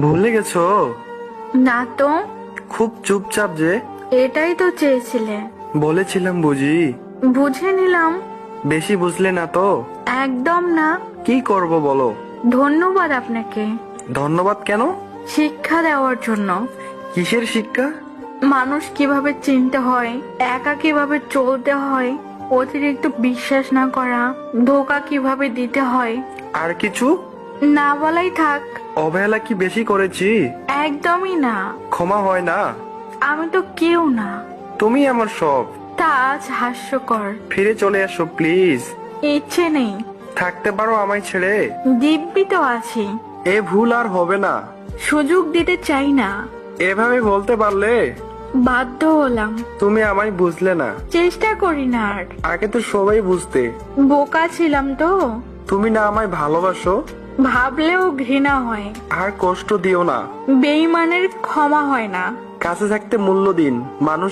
ভুলে গেছো? না তো। খুব চুপচাপ যে। এটাই তো চেয়েছিলে। বলেছিলাম বুঝি। বুঝে নিলাম। বেশি বুঝলে না তো? একদম না। কি করব বলো? ধন্যবাদ আপনাকে ধন্যবাদ কেন? শিক্ষা দেওয়ার জন্য। কিসের শিক্ষা? মানুষ কিভাবে চিনতে হয়, একা কিভাবে চলতে হয়, অতিরিক্ত বিশ্বাস না করা, ধোকা কিভাবে দিতে হয়। আর কিছু? না বলাই থাক। অবহেলা কি বেশি করেছি? একদমই না। ক্ষমা হয় না? আমি তো কেউ না। তুমি আমার সব। তা আজ হাস্যকর। ফিরে চলে এসো প্লিজ। ইচ্ছে নেই। থাকতে পারো আমায় ছেড়ে? দিব্যি তো আছি। এ ভুল আর হবে না। সুযোগ দিতে চাই না। এভাবে বলতে পারলে? বাধ্য হলাম। তুমি আমায় বুঝলে না। চেষ্টা করি না আর। আগে তো সবাই বুঝতে। বোকা ছিলাম তো। তুমি না আমায় ভালোবাসো? ভাবলেও ঘৃণা হয়। আর কষ্ট দিও না। বেইমানের ক্ষমা হয় না। কাছে থাকতে মূল্য দিন। মানুষ